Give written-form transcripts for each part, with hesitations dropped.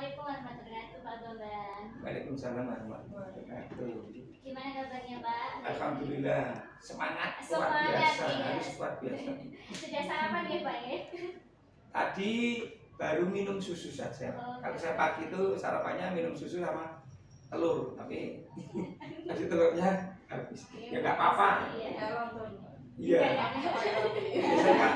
Assalamualaikum warahmatullahi wabarakatuh, Pak Bambang. Waalaikumsalam warahmatullahi wabarakatuh. Gimana kabarnya, Pak? Alhamdulillah, semangat luar Semangat, biasa, iya. harus luar biasa. Sudah sarapan ya, Pak ya? Tadi baru minum susu saja. Kalau saya pagi itu sarapannya minum susu sama telur, tapi tadi telurnya habis. Ya nggak apa-apa. Iya. Biasanya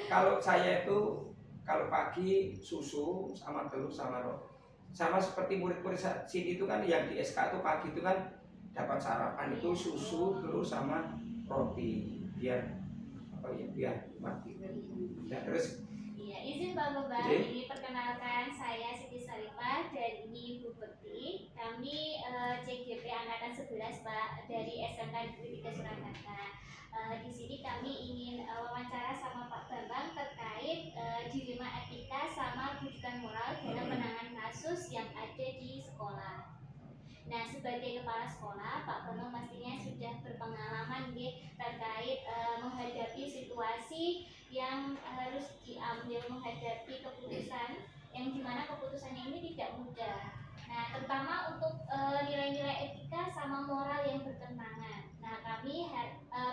kalau saya itu kalau pagi susu sama telur sama roti. Sama seperti murid-murid sini itu kan yang di SK itu pagi itu kan dapat sarapan itu susu telur sama roti biar apa ya biar mati. Nah, terus iya, izin Pak Bambang, ini perkenalkan saya Siti Sarifah dan ini Ibu Bekti. Kami CGP angkatan 11 Pak dari SMK Negeri 3 Surakarta. Di sini kami ingin wawancara sama Pak Bambang terkait dilema etika sama rujukan moral dalam penanganan kasus yang ada di sekolah. Nah, sebagai kepala sekolah, Pak Bambang pastinya sudah berpengalaman terkait menghadapi situasi yang harus diambil, menghadapi keputusan yang dimana keputusannya ini tidak mudah. Nah, terutama untuk nilai-nilai etika sama moral yang bertentangan. Nah, kami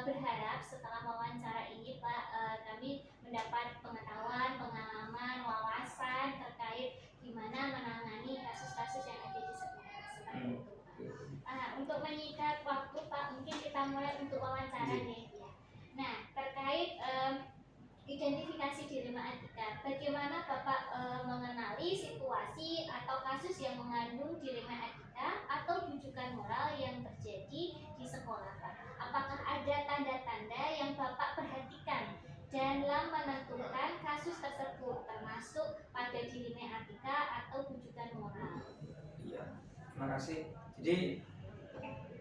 berharap setelah wawancara ini, Pak, kami mendapat pengetahuan, pengalaman, wawasan terkait gimana menangani kasus-kasus yang ada di sekolah. Seperti itu, Pak. Untuk menyikat waktu, Pak, mungkin kita mulai untuk wawancara nih. Nah, terkait identifikasi dilema etika, bagaimana Bapak mengenali situasi atau kasus yang mengandung dilema etika atau rujukan moral yang terjadi di sekolah, Pak? Apakah ada tanda-tanda yang Bapak perhatikan dalam menentukan kasus tersebut, termasuk pada dilema etika atau rujukan moral? Iya, terima kasih. Jadi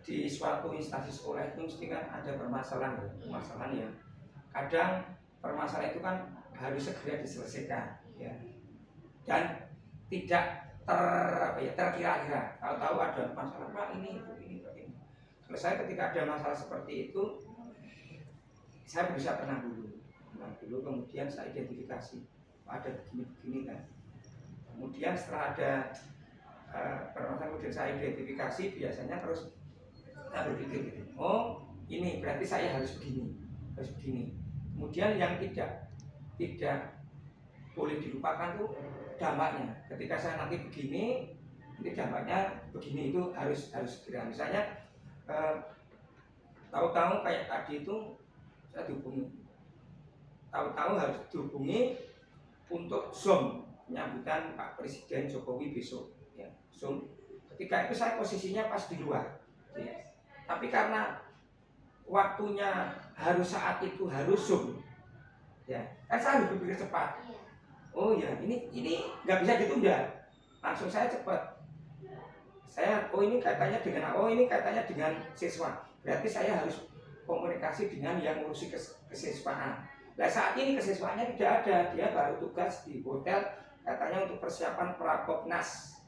di suatu instansi sekolah itu mesti kan ada permasalahan, permasalahan yang kadang permasalahan itu kan harus segera diselesaikan, ya. Dan tidak terkira-kira. Tahu-tahu ada masalah Pak ini. Kalau saya ketika ada masalah seperti itu, saya berusaha tenang dulu, kemudian saya identifikasi ada begini kan. Kemudian setelah ada permasalahan kemudian saya identifikasi, biasanya terus saya berpikir gitu, oh ini berarti saya harus begini. Kemudian yang tidak boleh dilupakan tuh dampaknya. Ketika saya nanti begini, nanti dampaknya begini, itu harus segera. Misalnya tahu-tahu kayak tadi itu saya dihubungi, tahu-tahu harus dihubungi untuk Zoom penyambutan Pak Presiden Jokowi besok, ya, Zoom. Ketika itu saya posisinya pas di luar, ya. Tapi karena waktunya harus saat itu harus Zoom, ya kan saya harus berpikir cepat. Oh ya, ini nggak bisa ditunda, langsung saya cepat. Ini katanya dengan siswa, berarti saya harus komunikasi dengan yang ngurusi kesiswaan. Nah saat ini kesiswaannya tidak ada, dia baru tugas di hotel, katanya untuk persiapan Prapopnas.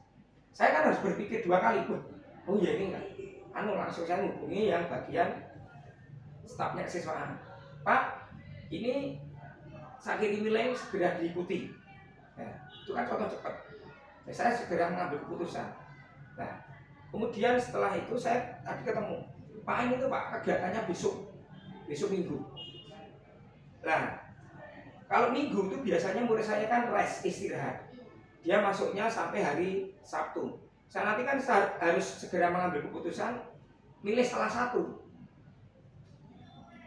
Saya kan harus berpikir dua kali, oh ya ini enggak. Langsung saya hubungi yang bagian stafnya kesiswaan. Pak, ini saya kirim nilai segera diikuti. Nah, itu kan contoh cepat. Nah, saya segera mengambil keputusan. Nah, kemudian setelah itu saya tadi ketemu Pak, ini tuh Pak kegiatannya besok Minggu. Nah, kalau Minggu itu biasanya murid saya kan rest, istirahat. Dia masuknya sampai hari Sabtu. Saya nanti kan harus segera mengambil keputusan, milih salah satu,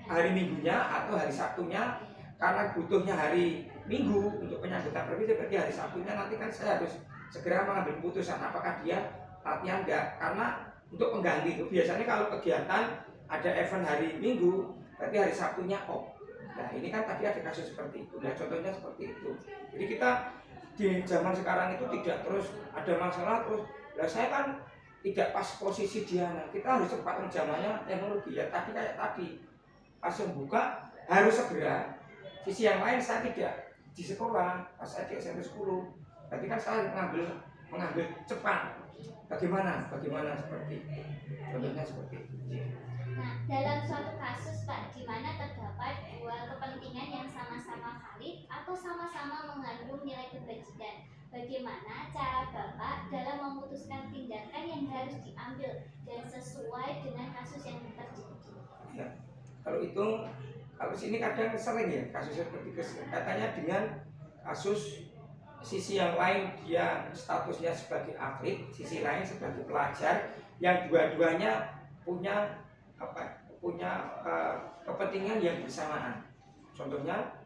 hari Minggunya atau hari Sabtunya. Karena butuhnya hari Minggu untuk penyambutan revisi, berarti hari Sabtunya nanti kan saya harus segera mengambil keputusan apakah dia latihan enggak. Karena untuk pengganti itu biasanya kalau kegiatan ada event hari Minggu, berarti hari Sabtunya off. Nah ini kan tadi ada kasus seperti itu. Nah contohnya seperti itu. Jadi kita di zaman sekarang itu tidak terus ada masalah terus. Nah saya kan tidak pas posisi dia. Nah, kita harus cepat menjamannya teknologi ya. Tadi kayak tadi pas membuka harus segera. Sisi yang lain saya tidak di sekolah, pas saya di SMP 10. Berarti kan saya mengambil cepat. Bagaimana seperti itu. Contohnya seperti itu. Nah, dalam suatu kasus Pak, di mana terdapat dua kepentingan yang sama-sama valid atau sama-sama mengandung nilai kebajikan, bagaimana cara Bapak dalam memutuskan tindakan yang harus diambil dan sesuai dengan kasus yang terjadi. Ya, kalau itu, kalau sini kadang sering ya kasus seperti katanya dengan kasus sisi yang lain dia statusnya sebagai atlet, sisi lain sebagai pelajar, yang dua-duanya punya kepentingan yang bersamaan. Contohnya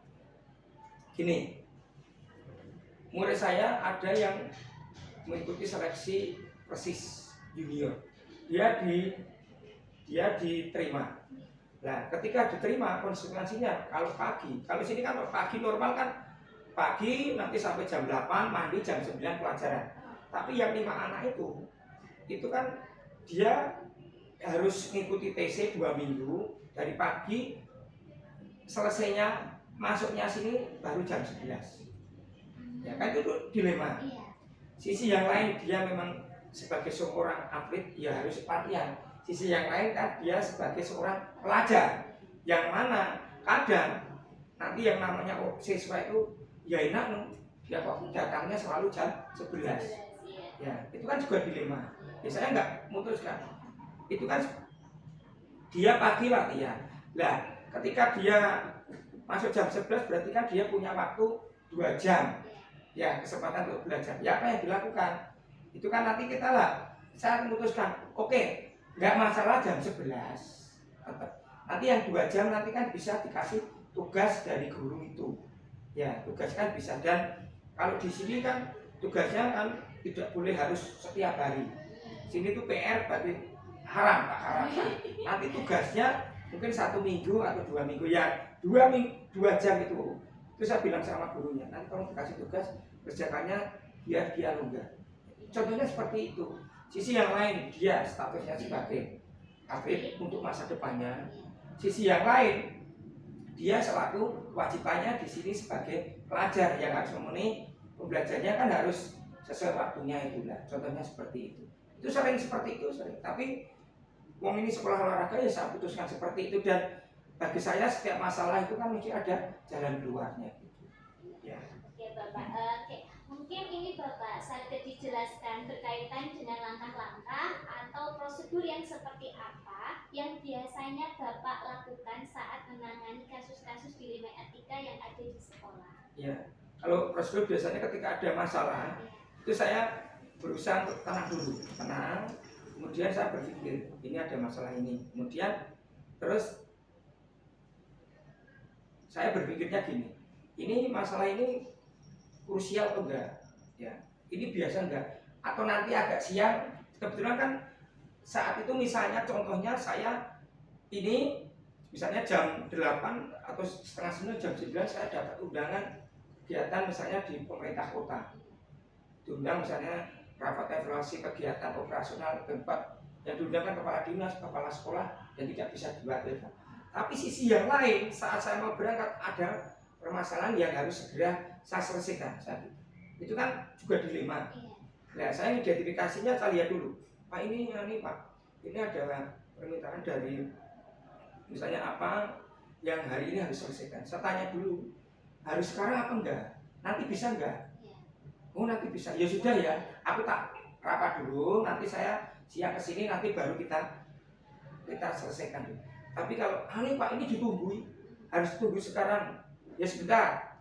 gini, murid saya ada yang mengikuti seleksi Persis junior, dia diterima. Nah, ketika diterima konsekuensinya kalau sini kan pagi normal kan pagi nanti sampai jam 8 mandi, jam 9 pelajaran. Tapi yang 5 anak itu kan dia harus mengikuti TC 2 minggu dari pagi, selesainya masuknya sini baru jam 11. Ya kan itu dilema. Sisi yang lain dia memang sebagai seorang atlet ya harus pelatihan. Sisi yang lain kan dia sebagai seorang pelajar, yang mana kadang nanti yang namanya siswa itu ya enak dia kok datangnya selalu jam 11. Ya itu kan juga dilema. Ya saya nggak memutuskan. Itu kan dia pagi latihan. Lah ketika dia masuk jam 11 berarti kan dia punya waktu 2 jam. Ya kesempatan untuk belajar. Ya apa yang dilakukan? Itu kan nanti saya memutuskan, oke, nggak masalah jam 11. Nanti yang 2 jam nanti kan bisa dikasih tugas dari guru itu. Ya, tugas kan bisa. Dan kalau di sini kan tugasnya kan tidak boleh harus setiap hari. Sini tuh PR bagi haram, tak haram. Nanti tugasnya mungkin 1 minggu atau 2 minggu. Ya, 2 jam itu. Itu saya bilang sama gurunya, nanti kalau dikasih tugas kerjakannya biar dia longgar. Contohnya seperti itu. Sisi yang lain dia statusnya sebagai atlet untuk masa depannya. Sisi yang lain dia selaku wajibannya di sini sebagai pelajar yang harus memenuhi pembelajarannya kan harus sesuai waktunya itulah. Contohnya seperti itu. Itu sering seperti itu sering. Tapi wong ini sekolah olahraga ya saya putuskan seperti itu, dan bagi saya setiap masalah itu kan mesti ada jalan keluarnya. Ya. Oke Bapak, mungkin ini Bapak sedikit dijelaskan berkaitan dengan langkah-langkah atau prosedur yang seperti apa yang biasanya Bapak lakukan saat menangani kasus-kasus dilema etika yang ada di sekolah. Ya, kalau prosedur biasanya ketika ada masalah itu saya berusaha untuk tenang, kemudian saya berpikir ini ada masalah ini, kemudian terus saya berpikirnya gini, ini masalah ini krusial atau enggak? Ya, ini biasa enggak? Atau nanti agak siang? Kebetulan kan saat itu misalnya contohnya saya ini misalnya jam 8 atau setengah 9, jam 9 saya dapat undangan kegiatan misalnya di pemerintah kota. Diundang misalnya rapat evaluasi kegiatan operasional tempat yang diundangkan kepala dinas, kepala sekolah dan tidak bisa diwakilkan. Tapi sisi yang lain, saat saya mau berangkat ada permasalahan yang harus segera saya selesaikan. Itu kan juga dilema. Nah, saya identifikasinya saya lihat dulu. Pak ini Pak, ini adalah permintaan dari misalnya apa yang hari ini harus selesaikan. Saya tanya dulu, harus sekarang apa enggak? Nanti bisa enggak? Oh nanti bisa. Ya sudah ya, aku tak rapat dulu. Nanti saya siang kesini nanti baru kita selesaikan dulu. Tapi kalau ini Pak ini ditunggu, harus tunggu sekarang, ya sebentar.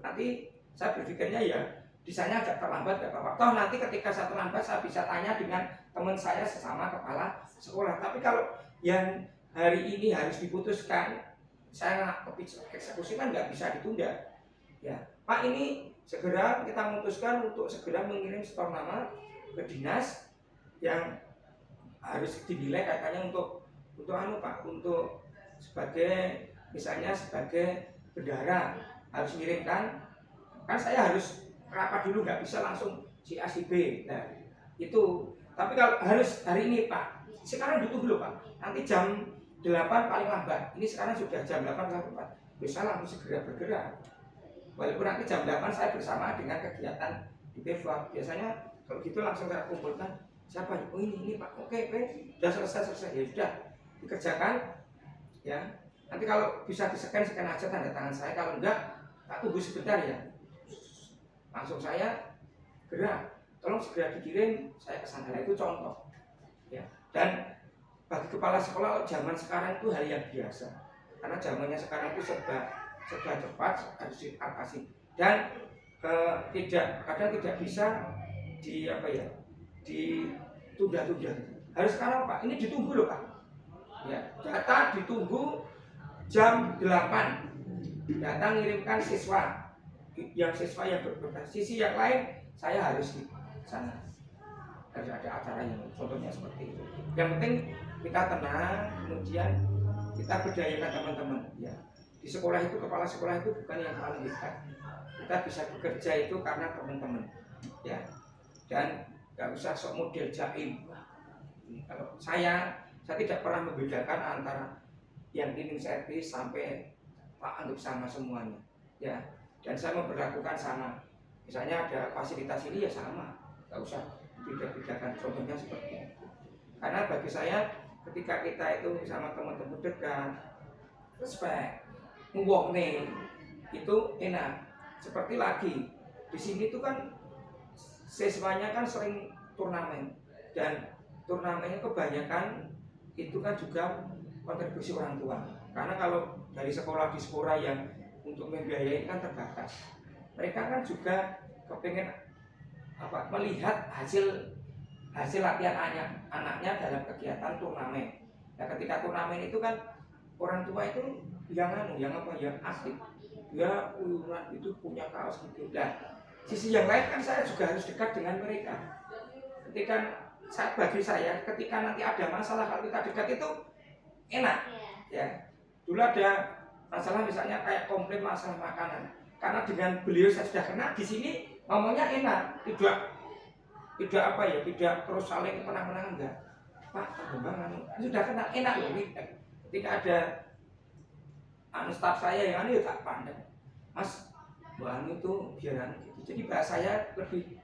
Nanti saya berpikirnya ya, desainnya agak terlambat, gak apa-apa. Toh nanti ketika saya terlambat, saya bisa tanya dengan teman saya sesama kepala sekolah. Tapi kalau yang hari ini harus diputuskan, saya eksekusi kan nggak bisa ditunda. Ya, Pak ini segera kita memutuskan untuk segera mengirim setor nama ke dinas yang harus dinilai katanya untuk Pak, untuk sebagai misalnya sebagai bendahara harus mengirimkan, kan saya harus rapat dulu, nggak bisa langsung si A si B. Nah itu, tapi kalau harus hari ini Pak, sekarang butuh dulu Pak, nanti jam 8 paling lambat, ini sekarang sudah jam 8 bisa langsung segera bergerak. Walaupun nanti jam 8 saya bersama dengan kegiatan di PEVA, biasanya kalau gitu langsung saya kumpulkan siapa? Oh ini Pak, oke, sudah selesai, ya sudah dikerjakan, ya. Nanti kalau bisa di-scan aja tanda tangan saya, kalau enggak tak tunggu sebentar ya. Langsung saya segera, tolong segera dikirim saya ke sana. Itu contoh ya. Dan bagi kepala sekolah zaman sekarang itu hal yang biasa, karena zamannya sekarang itu serba cepat, harus diatasi, dan kadang tidak bisa ditunda-tunda. Harus sekarang Pak, ini ditunggu loh Pak ya, data ditunggu jam 8 datang ngirimkan siswa yang berprestasi. Sisi yang lain saya harus di sana, harus ada acara yang contohnya seperti itu. Yang penting kita tenang, kemudian kita berdayakan teman-teman ya. Di sekolah itu, kepala sekolah itu bukan yang paling hebat, kita bisa bekerja itu karena teman-teman ya. Dan nggak usah sok model jaim. Kalau saya tidak pernah membedakan antara yang cleaning service sampai Pak anggap sama semuanya ya. Dan saya memperlakukan sama, misalnya ada fasilitas ini ya sama, nggak usah beda-bedakan. Contohnya seperti itu. Karena bagi saya ketika kita itu sama teman-teman dekat, respect, ngomong nih, itu enak. Seperti lagi di sini tuh kan siswanya kan sering turnamen, dan turnamennya kebanyakan itu kan juga kontribusi orang tua. Karena kalau dari sekolah di sekolah yang untuk membiayai kan terbatas, mereka kan juga kepengen melihat hasil latihan anaknya dalam kegiatan turnamen. Nah, ketika turnamen itu kan orang tua itu yang aktif, dia itu punya kaos gitu. Dan sisi yang lain kan saya juga harus dekat dengan mereka. Bagi saya ketika nanti ada masalah, kalau kita dekat itu enak ya. Dulu ada masalah misalnya kayak komplain masalah makanan, karena dengan beliau saya sudah kenal di sini, ngomongnya enak, tidak terus saling menang-menang, enggak. Pak, sudah kenal, enak loh. Ketika ada staf saya yang tak pandang, Mas, Mbak itu biar gitu. Jadi bahasa saya lebih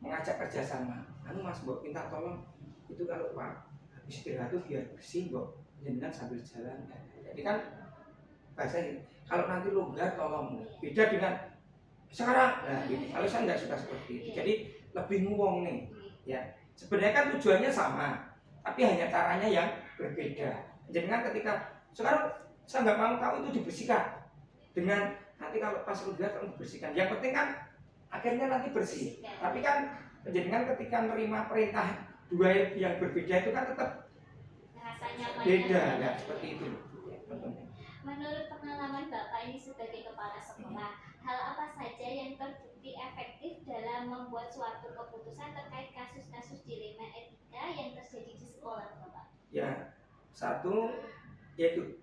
mengajak kerjasama. Mas, Mbak minta tolong itu kalau Pak istirahat itu biar bersih, Mbak, jangan sambil jalan. Jadi kan bahasa ini, kalau nanti longgar tolong, beda dengan sekarang. Nah, gitu. Kalau saya nggak suka seperti itu, jadi lebih ngomong nih ya. Sebenarnya kan tujuannya sama, tapi hanya caranya yang berbeda. Jadi kan ketika sekarang saya nggak mau tahu itu dibersihkan, dengan nanti kalau pas longgar tolong dibersihkan. Yang penting kan akhirnya nanti bersih. Tapi kan menjadikan ketika menerima perintah dua yang berbeda itu kan tetap beda ya, seperti itu. Menurut pengalaman Bapak ini sebagai kepala sekolah, hal apa saja yang terbukti efektif dalam membuat suatu keputusan terkait kasus-kasus dilema etika yang terjadi di sekolah, Bapak? Ya, satu yaitu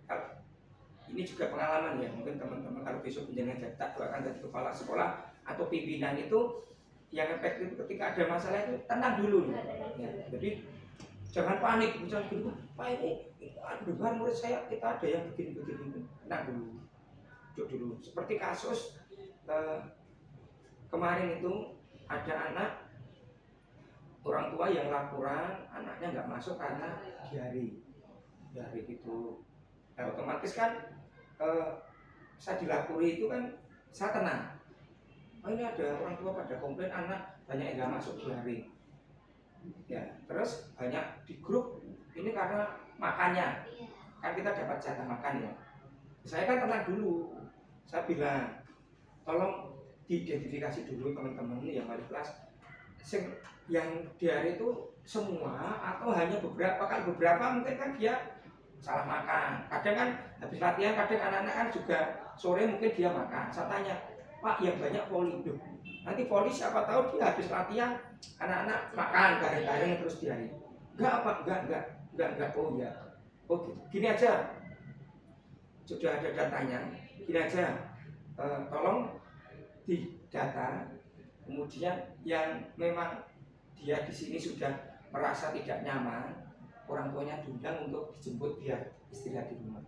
ini juga pengalaman ya, mungkin teman-teman kalau besok penjenengan tak akan jadi kepala sekolah atau pimpinan itu, yang efektif ketika ada masalah itu tenang dulu ya. Jadi jangan panik, misalnya gitu, Pak ini dengar murid saya kita ada yang begini, tenang dulu, duduk dulu. Seperti kasus kemarin itu ada anak orang tua yang laporan anaknya nggak masuk karena diare gitu. Nah, otomatis kan saya dilapori itu kan saya tenang. Oh, ini ada orang tua pada komplain anak banyak yang nggak masuk diare. Ya, terus banyak di grup ini karena makannya, kan kita dapat jatah makan ya. Saya kan tenang dulu, saya bilang tolong diidentifikasi dulu teman-teman yang wali kelas, yang diare itu semua atau hanya beberapa. Kalau beberapa mungkin kan dia salah makan. Kadang kan habis latihan, kadang anak-anak kan juga sore mungkin dia makan. Saya tanya, Pak, yang banyak poli, nanti poli siapa tahu dia habis latihan anak-anak makan bareng-bareng terus diare. Enggak. Oh ya, oh gitu. Gini aja, sudah ada datanya. Gini aja, tolong didata. Kemudian yang memang dia di sini sudah merasa tidak nyaman, orang tuanya diundang untuk dijemput biar istirahat di rumah.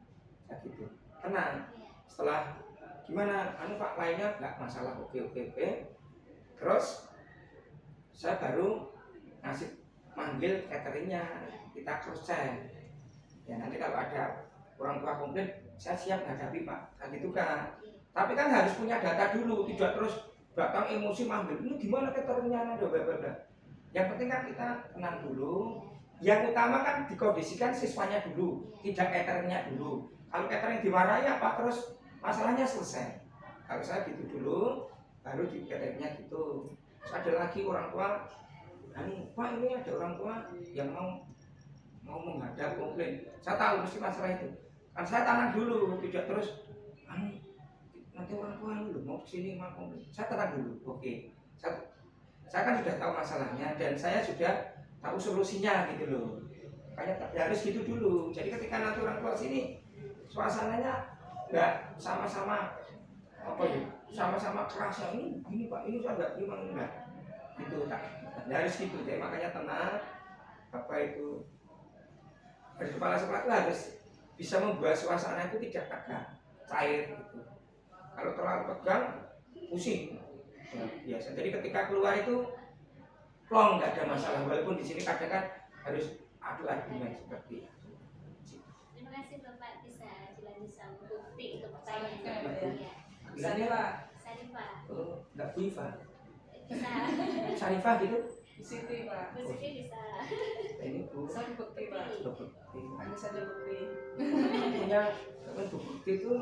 Kayak gitu. Tenang. Setelah gimana, Pak lainnya nggak masalah, oke. Terus saya baru manggil cateringnya, kita cross check. Ya nanti kalau ada orang tua komplain, saya siap menghadapi Pak, kan gitu kan. Tapi kan harus punya data dulu, tidak terus datang emosi manggil, ini gimana keterangannya, bla bla bla. Yang penting kan kita tenang dulu. Yang utama kan dikondisikan siswanya dulu, tidak cateringnya dulu. Kalau catering dimarahi apa terus masalahnya selesai. Kalau saya gitu dulu, baru di cateringnya gitu. Terus ada lagi orang tua, Pak ini ada orang tua yang mau menghadap komplain. Saya tahu mesti masalah itu. Kan saya tenang dulu, tidak terus, nanti orang tua ini mau kesini mau komplain. Saya tenang dulu, oke. Saya kan sudah tahu masalahnya dan saya sudah tahu solusinya gitu loh. Makanya ya harus gitu dulu. Jadi ketika nanti orang tua sini suasananya nggak sama-sama apa ya, sama-sama keras ya, ini Pak, ini saya nggak terima, enggak gitu tak. Ya harus gitu. Jadi makanya tenang, apa itu, dari kepala sekolah itu harus bisa membuat suasana itu tidak tegang, cair gitu. Kalau terlalu tegang, pusing. Ya, biasa. Jadi ketika keluar itu plong, nggak ada masalah. Walaupun di sini kadang kan harus adu argumen seperti itu. Terima kasih Bapak, bisa dilanjutkan bukti untuk pertanyaan. Ya. Sarifah. Sarifah. Oh, nggak Viva. Bisa. Sarifah gitu. Siti Pak. Bu Siti bisa. Ini Bu. Saya bukti Pak. Bukti. Hanya saja bukti. Punya teman bukti itu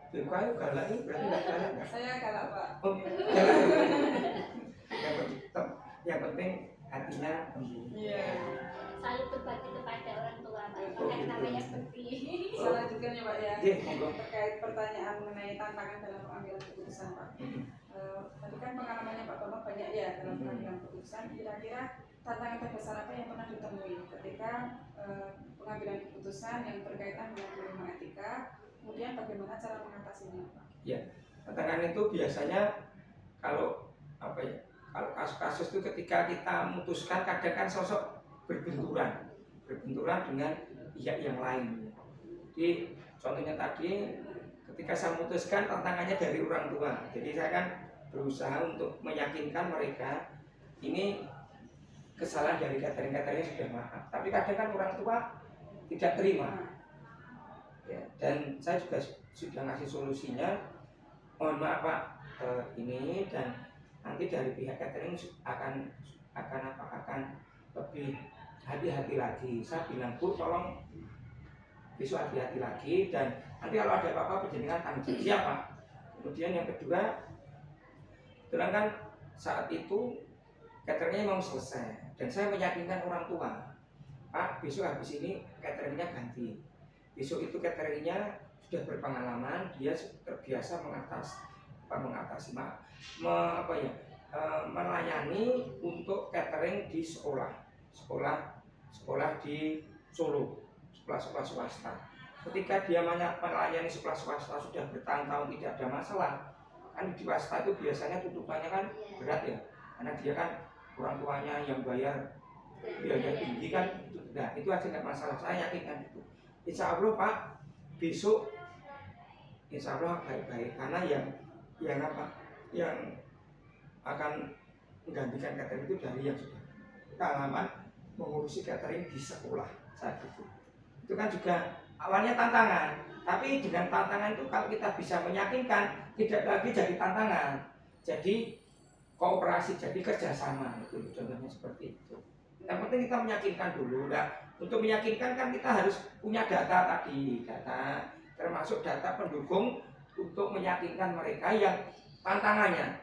BKU galak ini berarti nggak galak nggak? Saya galak Pak. Oh, galak. Yang penting hatinya lembut. Iya. Selalu berbakti kepada orang tua, Pak. Makanya namanya bukti. Saya lanjutkan ya Pak ya. Oke, monggo. Terkait pertanyaan mengenai tantangan dalam pengambilan keputusan Pak. Tadi kan pengalamannya Pak Tono banyak ya dalam pengambilan keputusan. Kira-kira tantangan terbesar apa yang pernah ditemui ketika pengambilan keputusan yang berkaitan dengan norma etika, kemudian bagaimana cara mengatasinya Pak? Ya, tantangan itu biasanya kalau apa ya? Kalau kasus-kasus itu ketika kita memutuskan kadang kan sosok berbenturan dengan pihak yang lain. Jadi contohnya tadi ketika saya memutuskan tantangannya dari orang tua. Jadi saya kan berusaha untuk meyakinkan mereka ini kesalahan dari catering sudah maaf. Tapi kadang kan orang tua tidak terima. Ya, dan saya juga sudah ngasih solusinya. Mohon maaf Pak, ini dan nanti dari pihak catering akan lebih hati-hati lagi. Saya bilang Bu, tolong besok hati-hati lagi dan nanti kalau ada apa-apa berjenengan tanggung jawab siapa. Kemudian yang kedua, kebetulan kan saat itu cateringnya mau selesai dan saya meyakinkan orang tua, Pak besok habis ini cateringnya ganti. Besok itu cateringnya sudah berpengalaman, dia terbiasa mengatasi melayani untuk catering di sekolah di Solo, sekolah swasta. Ketika dia melayani sekolah swasta sudah bertahun-tahun tidak ada masalah, kan di swasta itu biasanya tutupannya kan berat ya, karena dia kan orang tuanya yang bayar biaya tinggi kan, nah itu aja nggak masalah. Saya yakin kan itu. Insya Allah Pak, besok Insya Allah baik-baik karena yang akan menggantikan catering itu dari yang sudah pengalaman mengurusi catering di sekolah saat itu kan juga awalnya tantangan, tapi dengan tantangan itu kalau kita bisa meyakinkan tidak lagi jadi tantangan, jadi kooperasi, jadi kerjasama itu contohnya seperti itu. Yang penting kita meyakinkan dulu. Nah, untuk meyakinkan kan kita harus punya data termasuk data pendukung untuk meyakinkan mereka yang tantangannya.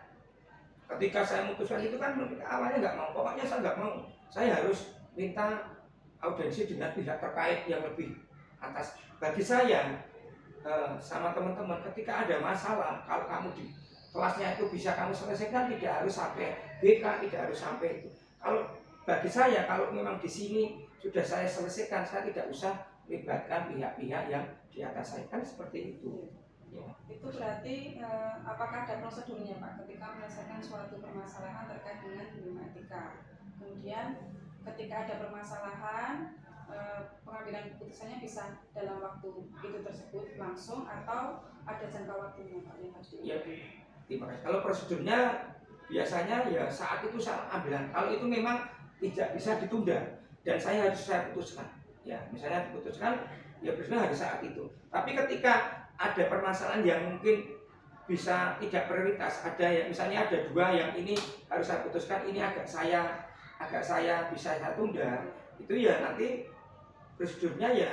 Ketika saya memutuskan itu kan awalnya nggak mau, pokoknya saya nggak mau, saya harus minta audiensi dengan pihak terkait yang lebih atas. Bagi saya sama teman-teman, ketika ada masalah, kalau kamu di kelasnya itu bisa kamu selesaikan, tidak harus sampai BK, tidak harus sampai itu. Kalau bagi saya, kalau memang di sini sudah saya selesaikan, saya tidak usah melibatkan pihak-pihak yang di atas saya, kan seperti itu. Ya. Itu berarti apakah ada prosedurnya Pak ketika menyelesaikan suatu permasalahan terkait dengan norma etika? Kemudian ketika ada permasalahan, pengambilan keputusannya bisa dalam waktu itu tersebut langsung atau ada jangka waktunya Pak yang harus ya, terima kasih. Kalau prosedurnya biasanya ya saat itu saya ambilan. Kalau itu memang tidak bisa ditunda dan saya putuskan. Ya, misalnya diputuskan, ya benar hari saat itu. Tapi ketika ada permasalahan yang mungkin bisa tidak prioritas. Ada yang misalnya ada 2 yang ini harus saya putuskan, ini agak saya bisa saya tunda, itu ya nanti prosedurnya ya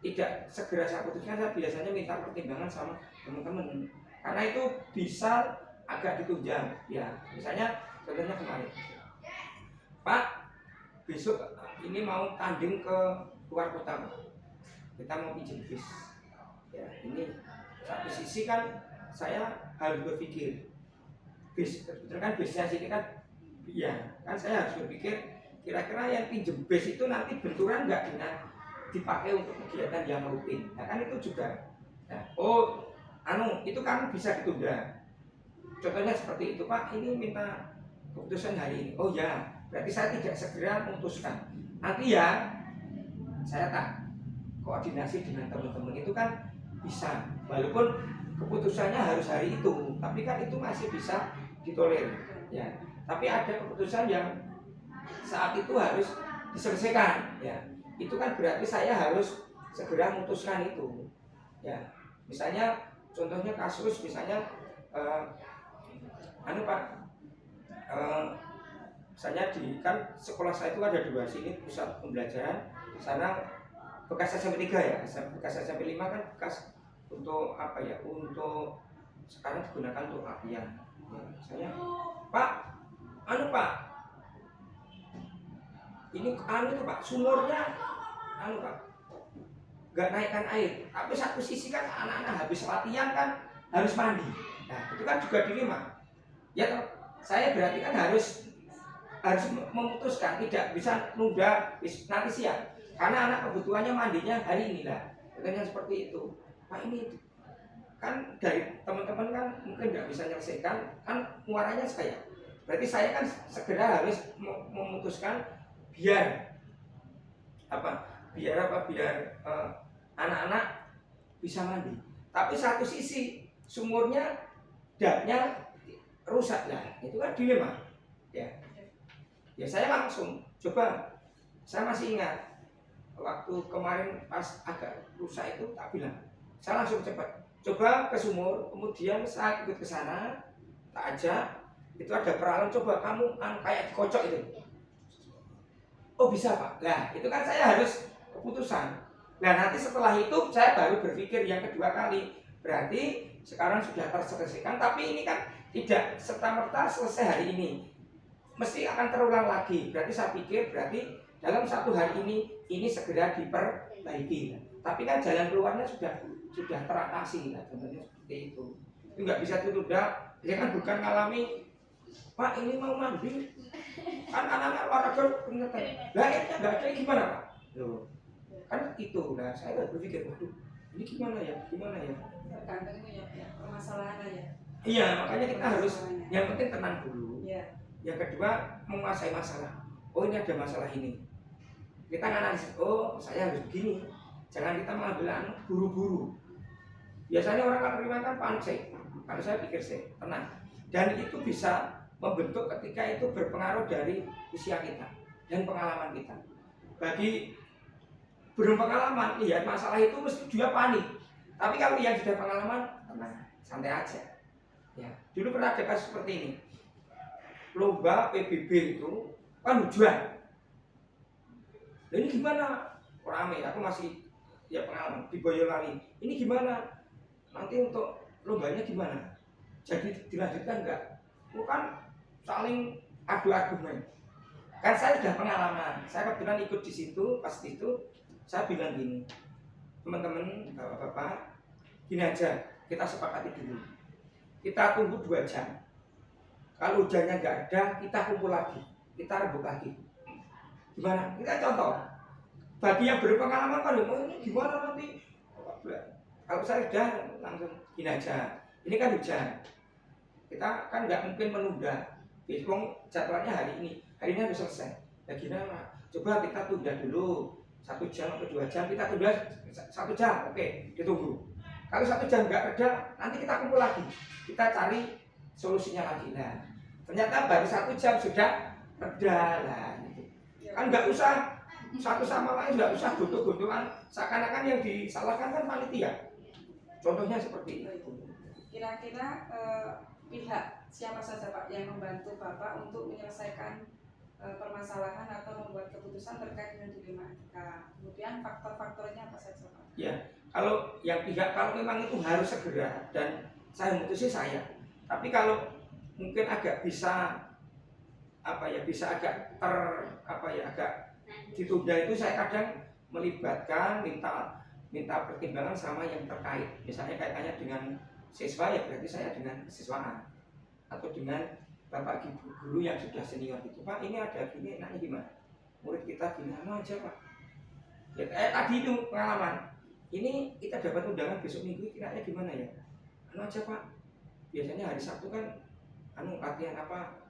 tidak segera saya putuskan. Saya biasanya minta pertimbangan sama teman-teman, karena itu bisa agak ditunjang. Ya misalnya contohnya kemarin, Pak, besok ini mau tanding ke luar kota, Pak. Kita mau pinjam bis. Ya ini satu sisi kan saya harus berpikir bis, sebetulnya kan bisnya sini kan, ya kan saya harus berpikir kira-kira yang pinjem bis itu nanti benturan nggak dengan dipakai untuk kegiatan yang rutin. Nah kan itu juga, nah, itu kan bisa ditunda. Contohnya seperti itu, Pak, ini minta keputusan hari ini. Oh ya, berarti saya tidak segera memutuskan. Nanti ya saya tak koordinasi dengan teman-teman, itu kan bisa, walaupun keputusannya harus hari itu, tapi kan itu masih bisa ditolerir. Ya, tapi ada keputusan yang saat itu harus diselesaikan. Ya, itu kan berarti saya harus segera memutuskan itu. Ya, misalnya contohnya kasus misalnya Pak, misalnya di kan sekolah saya itu ada 2, sini pusat pembelajaran, di sana bekas SMP 3 ya, bekas SMP 5 kan bekas untuk apa ya, untuk sekarang digunakan untuk latihan. Ya, misalnya Pak, Pak, ini tuh Pak, sumurnya Pak nggak naikkan air, tapi satu sisi kan anak-anak habis latihan kan harus mandi. Nah itu kan juga dilema. Ya toh, saya berarti kan harus memutuskan, tidak bisa nunda nanti siang, karena anak kebutuhannya mandinya hari ini lah. Contohnya seperti itu. Nah ini kan dari teman-teman kan mungkin nggak bisa menyelesaikan, kan muaranya saya. Berarti saya kan segera harus memutuskan biar anak-anak bisa mandi. Tapi satu sisi sumurnya dapnya rusak lah, itu kan dilema. Ya saya langsung coba, saya masih ingat waktu kemarin pas agak rusak itu tak bilang, saya langsung cepat coba ke sumur, kemudian saya ikut ke sana, tak ajak, itu ada peralan, coba kamu kayak dikocok itu. Oh bisa Pak, nah itu kan saya harus keputusan. Nah nanti setelah itu saya baru berpikir yang kedua kali, berarti sekarang sudah terselesaikan, tapi ini kan tidak serta-merta selesai hari ini, mesti akan terulang lagi. Berarti saya pikir berarti dalam 1 hari ini segera diperbaiki. Tapi kan jalan keluarnya sudah teratasi, nah, contohnya seperti itu. Itu nggak bisa ditunda. Ya kan bukan ngalami, Pak ini mau mandi, kan anak-anak olahraga pengertian, lah airnya nggak ada, gimana Pak? Loh, kan itu. Nah saya berpikir, waduh ini gimana ya? Tergantung itu ya permasalahannya ya. Iya, makanya kita harus, yang penting tenang dulu. Ya. Yang kedua, menguasai masalah. Oh ini ada masalah ini, kita analisis, oh saya harus begini. Jangan kita mengambil buru-buru. Biasanya orang kan terima kan panik sih. Kalau saya pikir sih tenang. Dan itu bisa membentuk ketika itu berpengaruh dari usia kita dan pengalaman kita. Bagi belum pengalaman, lihat masalah itu mesti dia panik. Tapi kalau yang sudah pengalaman, tenang, santai aja. Ya, dulu pernah ada kasus seperti ini. Lomba PBB itu kan hujan. Nah, ini gimana? Rame, aku masih ya pengalaman di Boyolali. Ini gimana? Nanti untuk lombanya gimana? Jadi dilanjutkan enggak? Bukan saling adu-argumen. Kan saya sudah pengalaman. Saya kebetulan ikut di situ, pas itu saya bilang gini, teman-teman, bapak-bapak, gini aja, kita sepakati dulu. Kita tunggu 2 jam. Kalau hujannya nggak ada, kita kumpul lagi, kita rebut lagi. Gimana? Kita contoh. Bagi yang berpengalaman kan, ini gimana nanti? Kalau saya sudah langsung gini aja. Ini kan hujan. Kita kan nggak mungkin menunda. Besok jadwalnya hari ini harus selesai. Ya gimana? Coba kita tunda dulu 1 jam atau 2 jam. Kita tunda 1 jam, oke, ditunggu. Kalau 1 jam nggak ada, nanti kita kumpul lagi. Kita cari solusinya lagi. Nah, ternyata baru 1 jam sudah reda lah. Gitu. Kan nggak usah satu sama lain, nggak usah gontok-gontokan. Seakan-akan yang disalahkan kan panitia. Contohnya seperti itu. kira-kira pihak siapa saja Pak yang membantu Bapak untuk menyelesaikan permasalahan atau membuat keputusan terkait dengan dilema etika. Kemudian faktor-faktornya apa saja Pak? Ya, kalau yang pihak kalau memang itu harus segera dan saya memutuskan saya. Tapi kalau mungkin agak bisa bisa agak agak ditunda itu saya kadang melibatkan minta pertimbangan sama yang terkait. Misalnya kaitannya dengan siswa ya berarti saya dengan kesiswaan atau dengan bapak ibu guru yang sudah senior gitu. Pak ini ada gini enaknya gimana? Murid kita gini aja Pak. Ya kayak tadi itu pengalaman. Ini kita dapat undangan besok minggu enaknya gimana ya? Aja Pak. Biasanya hari Sabtu kan latihan apa?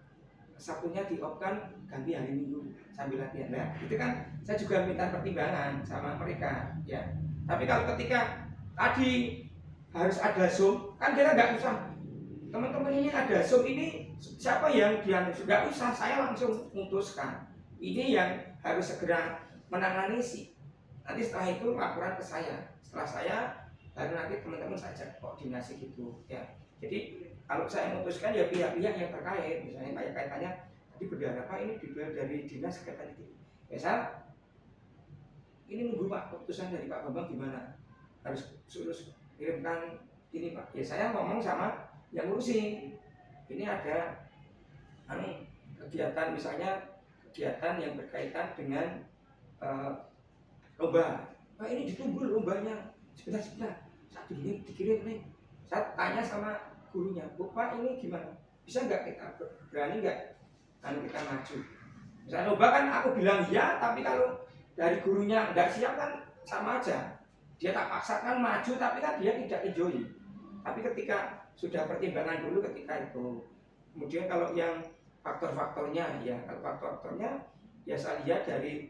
Sabtunya diopkan ganti hari Minggu sambil latihan. Nah, itu kan saya juga minta pertimbangan sama mereka, ya. Tapi kalau ketika tadi harus ada Zoom, kan kita nggak usah. Teman-teman ini ada Zoom ini siapa yang dia nggak usah, saya langsung memutuskan. Ini yang harus segera menangani sih. Nanti setelah itu laporan ke saya. Setelah saya baru nanti teman-teman saya koordinasi gitu, ya. Jadi kalau saya memutuskan ya pihak-pihak yang terkait, misalnya kayak kaitannya tadi bendahara Pak ini dibayar dari dinas kesehatan itu. Ya saya ini nunggu Pak keputusan dari Pak Bambang gimana, harus suruh kirimkan ini Pak. Ya saya ngomong sama yang ngurusin. Ini ada kegiatan misalnya kegiatan yang berkaitan dengan lomba. Pak ini ditunggu lombanya sebentar. Satu ini dikirim nih. Saya tanya sama gurunya, Bu Pak ini gimana? Bisa nggak kita berani nggak kita maju? Misalnya lomba kan aku bilang iya, tapi kalau dari gurunya nggak siap kan sama aja. Dia tak paksakan maju, tapi kan dia tidak enjoy. Tapi ketika sudah pertimbangan dulu ketika itu, kemudian kalau yang faktor-faktornya ya, kalau faktor-faktornya ya saya lihat dari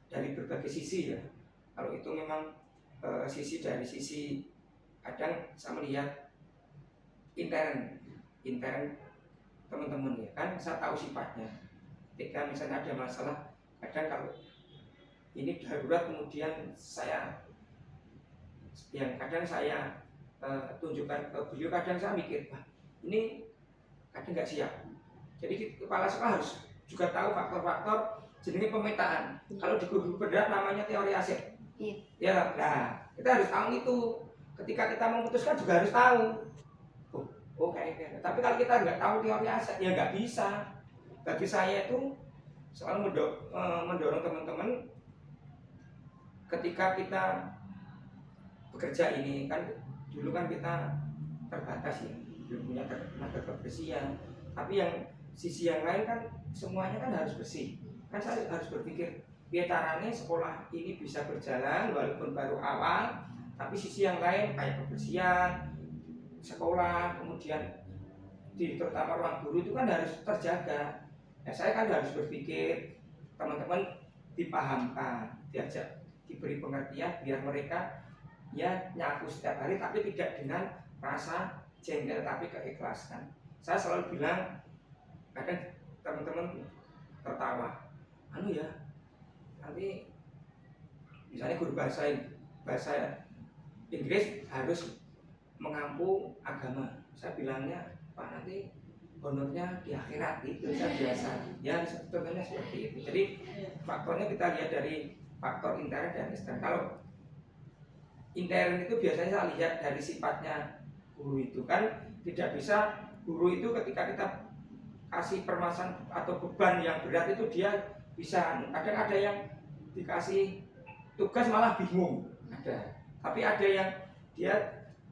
berbagai sisi ya. Kalau itu memang dari sisi kadang saya melihat intern teman-teman ya kan saya tahu sifatnya. Ketika misalnya ada masalah, kadang kalau ini darurat kemudian kadang saya tunjukkan ke beliau, kadang saya mikir, wah ini kadang nggak siap. Jadi kepala sekolah harus juga tahu faktor-faktor jenis pemetaan. Kalau di guru berat namanya teori aset. Ya, nah kita harus tahu itu. Ketika kita memutuskan juga harus tahu. Kayaknya. Tapi kalau kita nggak tahu teori aset, ya nggak bisa. Bagi saya itu selalu mendorong teman-teman ketika kita bekerja ini kan dulu kan kita terbatas ya, belum punya tenaga kebersihan. Tapi yang sisi yang lain kan semuanya kan harus bersih. Kan saya harus berpikir biar caranya sekolah ini bisa berjalan walaupun baru awal, tapi sisi yang lain kayak kebersihan sekolah, kemudian terutama ruang guru itu kan harus terjaga. Ya, saya kan harus berpikir teman-teman dipahamkan, diajak, diberi pengertian biar mereka ya nyapu setiap hari tapi tidak dengan rasa jengkel tapi keikhlaskan. Saya selalu bilang, kadang teman-teman tertawa, nanti misalnya guru bahasa Inggris harus mengampu agama. Saya bilangnya, Pak nanti honornya di akhirat itu saya biasa. Ya sebetulnya seperti itu. Jadi faktornya kita lihat dari faktor intern dan ekstern. Kalau intern itu biasanya saya lihat dari sifatnya guru itu kan tidak bisa guru itu ketika kita kasih permasalahan atau beban yang berat itu dia bisa. Kadang ada yang dikasih tugas malah bingung ada. Tapi ada yang dia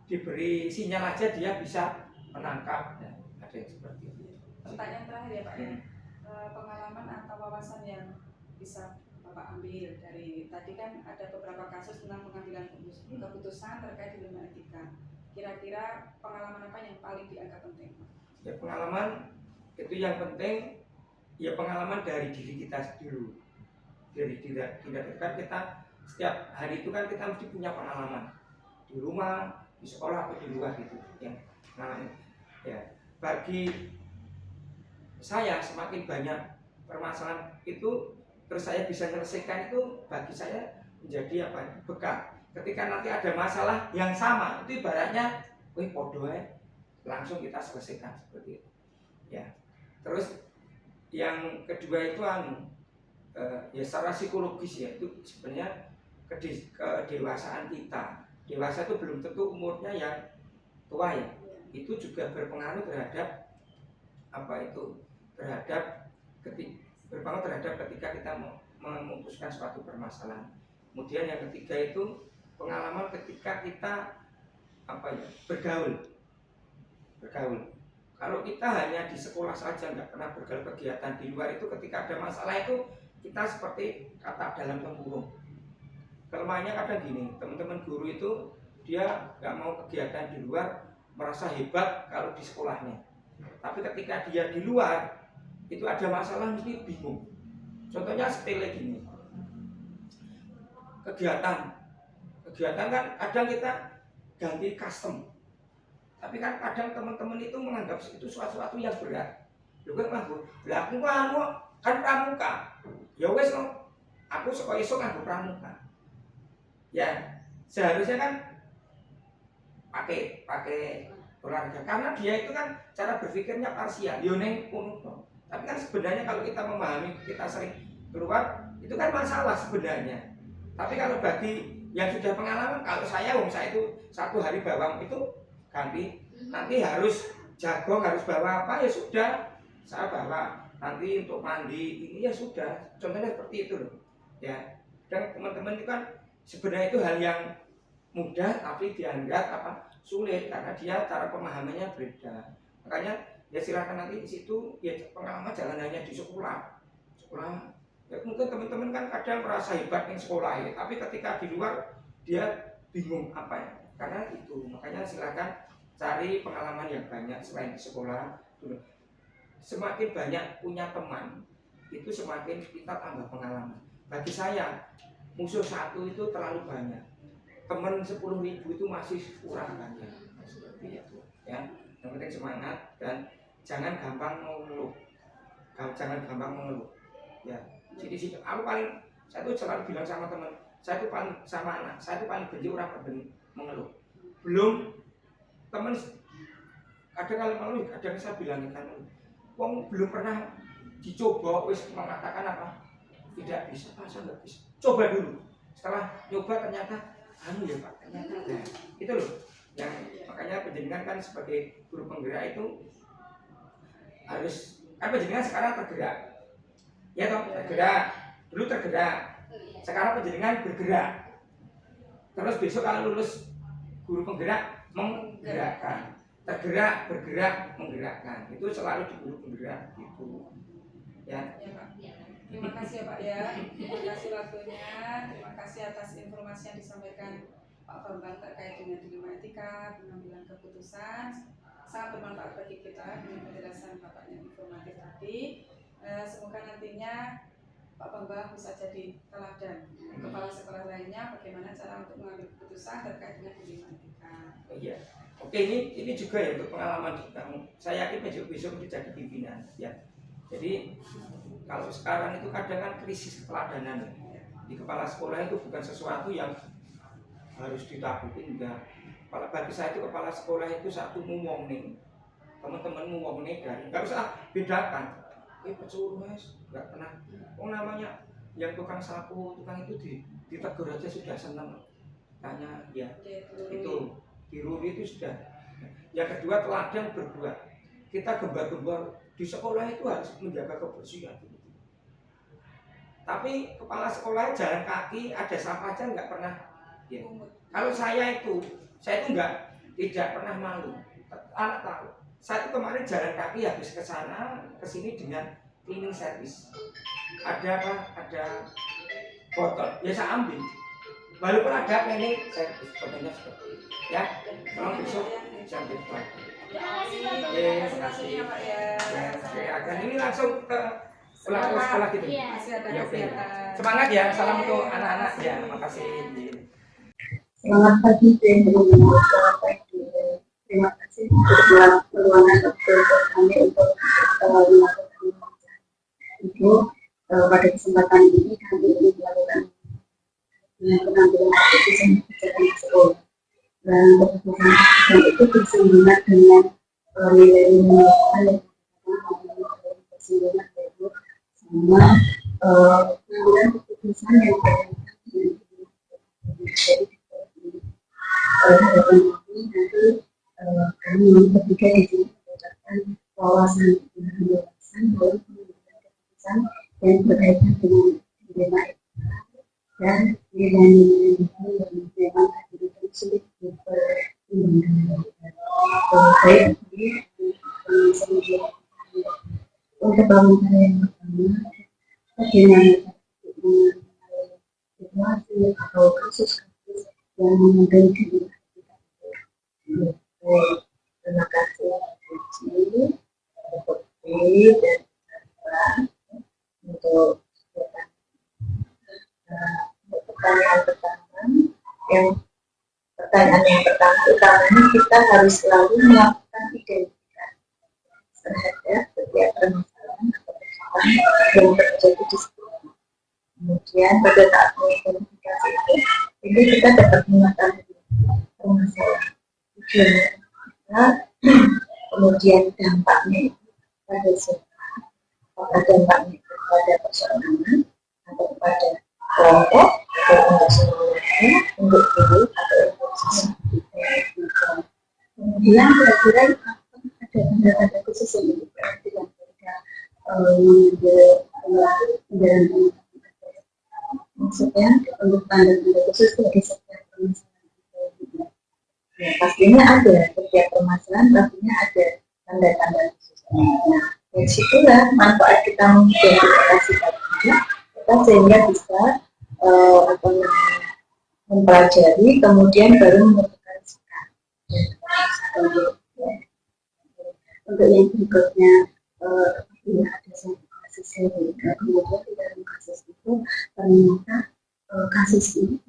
diberi sinyal aja dia bisa menangkap, ya, ada yang seperti itu. Pertanyaan terakhir ya Pak ya, pengalaman atau wawasan yang bisa Bapak ambil dari tadi kan ada beberapa kasus tentang pengambilan keputusan terkait dilema etika. Kira-kira pengalaman apa yang paling dianggap penting? Ya pengalaman itu yang penting, ya pengalaman dari diri kita dulu. Dari tidak kan kita setiap hari itu kan kita mesti punya pengalaman di rumah, di sekolah atau di luar gitu ya. Nah, ya bagi saya semakin banyak permasalahan itu terus saya bisa menyelesaikan itu bagi saya menjadi bekal. Ketika nanti ada masalah yang sama itu ibaratnya podo langsung kita selesaikan seperti itu. Ya. Terus yang kedua itu ya secara psikologis ya, itu sebenarnya kedewasaan kita. Dewasa itu belum tentu umurnya yang tua ya. Itu juga berpengaruh terhadap berpengaruh terhadap ketika kita memutuskan suatu permasalahan. Kemudian yang ketiga itu pengalaman ketika kita bergaul. Kalau kita hanya di sekolah saja nggak pernah bergaul kegiatan di luar, itu ketika ada masalah itu kita seperti kata dalam tempurung. Kelemahannya kadang gini, teman-teman guru itu dia nggak mau kegiatan di luar, merasa hebat kalau di sekolahnya. Tapi ketika dia di luar itu ada masalah mesti bingung. Contohnya sepele gini, kegiatan kan kadang kita ganti custom, tapi kan kadang teman-teman itu menganggap itu sesuatu yang berat. Juga aku kan pramuka, ya wes aku sekolah esok nganggo pramuka. Ya seharusnya kan pakai olahraga, karena dia itu kan cara berpikirnya parsial, yoneng kuno. Tapi kan sebenarnya kalau kita memahami, kita sering keluar, itu kan masalah sebenarnya. Tapi kalau bagi yang sudah pengalaman, kalau saya itu 1 hari bawang itu ganti, nanti harus jagung, harus bawa apa ya sudah, saya bawa nanti untuk mandi ini ya sudah, contohnya seperti itu loh. Ya, dan teman-teman itu kan sebenarnya itu hal yang mudah, tapi dianggap sulit karena dia cara pemahamannya beda. Makanya ya silakan nanti di situ ya pengalaman jangan hanya di sekolah. Ya mungkin teman-teman kan kadang merasa hebat di sekolah ya, tapi ketika di luar dia bingung karena itu. Makanya silakan cari pengalaman yang banyak selain di sekolah. Semakin banyak punya teman, itu semakin kita tambah pengalaman. Bagi saya musuh 1 itu terlalu banyak, teman 10.000 itu masih kurang banyak. Seperti itu ya. Yang penting semangat dan jangan gampang mengeluh. Ya. Jadi saya tuh selalu bilang sama teman, saya tuh paling sama anak, saya tuh paling benci orang mengeluh. Belum teman kadang kalau mengeluh, kadang saya bilang kan, wong belum pernah dicoba wis mengatakan tidak bisa, masa nggak bisa. Coba dulu. Setelah nyoba ternyata ya Pak, ternyata nah, itu loh. Yang makanya penjenengan kan sebagai guru penggerak itu harus kan penjenengan sekarang tergerak. Ya toh, tergerak. Dulu tergerak. Sekarang penjenengan bergerak. Terus besok kalau lulus guru penggerak menggerakkan. Tergerak, bergerak, menggerakkan. Itu selalu di guru penggerak gitu. Ya. Ya Pak. Terima kasih ya Pak ya. Terima kasih waktunya. Terima kasih atas informasi yang disampaikan Pak Bambang terkait dengan dilema etika, pengambilan keputusan. Sangat bermanfaat bagi kita dengan penjelasan Bapaknya informatif tadi. Semoga nantinya Pak Bambang bisa jadi teladan kepala sekolah lainnya bagaimana cara untuk mengambil keputusan terkait dengan dilema etika. Oh iya. Oke, ini juga ya untuk pengalaman kamu. Saya yakin besok menjadi pimpinan ya. Jadi kalau sekarang itu kadang kan krisis keteladanan ya. Di kepala sekolah itu bukan sesuatu yang harus ditakutin, enggak. Kalau bagi saya itu kepala sekolah itu satu ngomong nih, teman-teman ngomong nih dari nggak usah bedakan. Pesuruh mas, nggak pernah. Namanya yang tukang sapu, tukang itu ditegur aja sudah senang. Tanya ya itu diruri itu sudah. Yang kedua teladan berbuat. Kita gembar-gembar di sekolah itu harus menjaga kebersihan. Tapi kepala sekolah jalan kaki ada sampah aja nggak pernah. Ya. Kalau saya itu tidak pernah malu. Anak tahu. Saya itu kemarin jalan kaki habis ke sana ke sini dengan cleaning service. Ada botol, ya saya ambil. Walaupun ada cleaning service, botolnya seperti itu. Ya, tolong besok saya ambil lagi. Terima kasih Pak. Terima kasih ya Pak ya. Akan ini langsung ke sekolah gitu. Iya. Masih ada Ya, oke. kegiatan. Semangat ya, salam untuk anak-anak ya. Terima kasih. Selamat pagi, terima kasih untuk peluangan waktu kami untuk melakukan itu. Pada kesempatan ini kami ingin melakukan pengambilan keputusan kebijakan sekolah, dan keputusan itu bersinggungan dengan nilai-nilai yang kesimpulan itu sama pengambilan keputusan yang harapan kami nanti kami ketika di sini mendapatkan wawasan dalam pengambilan keputusan yang berkaitan dengan dilema dan nilai-nilai yang memang agak sulit dipertimbangkan. Baik, untuk bangunan yang pertama, bagaimana situasi atau kasus-kasus yang memungkinkan. Terima kasih dan untuk pertanyaan pertama yang pertama utamanya kita harus selalu melakukan identifikasi terhadap setiap permasalahan atau persoalan yang terjadi di sekolah. Kemudian pada saat mengidentifikasi itu kita dapat mengetahui permasalahan tujuannya, kemudian dampaknya pada siapa, apakah dampaknya pada persoalan atau pada kelompok atau untuk semuanya, untuk guru atau untuk siswa. Kemudian kira-kira ada tanda-tanda khusus yang diperhatikan ketika menjalankan. Maksudnya untuk tanda-tanda khusus bagi setiap permasalahan. Ya, pastinya ada setiap permasalahan, pastinya ada tanda-tanda khusus. Nah, dari situlah manfaat kita mengidentifikasi tadi, kita sehingga bisa mempelajari, kemudian baru menentukan sikap. Untuk yang berikutnya, ada satu kasus yang berbeda, kemudian di dalam kasus itu ternyata kasus ini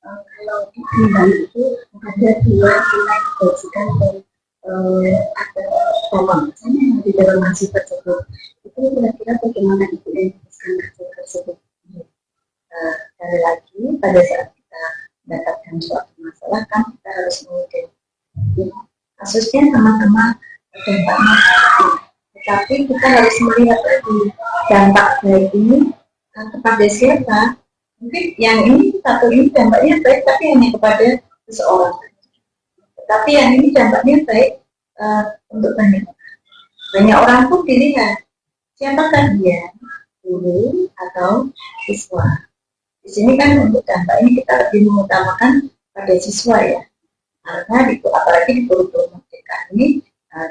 kalau ditimbang itu ada dua nilai kebajikan dan ada pemangkasannya yang di dalam hasil tersebut. Itu kira-kira bagaimana Ibu menjelaskan hasil tersebut? Sekali lagi, pada saat kita mendapatkan suatu masalah kan kita harus mengidentifikasi kasusnya sama-sama dampaknya, tetapi kita harus melihat lagi dampak baik ini kepada siapa. Mungkin yang ini satu ini dampaknya baik tapi hanya kepada seseorang, tetapi yang ini dampaknya baik untuk banyak orang pun dilihat siapakah dia, guru atau siswa. Di sini kan untuk dampak ini kita lebih mengutamakan pada siswa ya, karena apalagi di kurikulum merdeka ini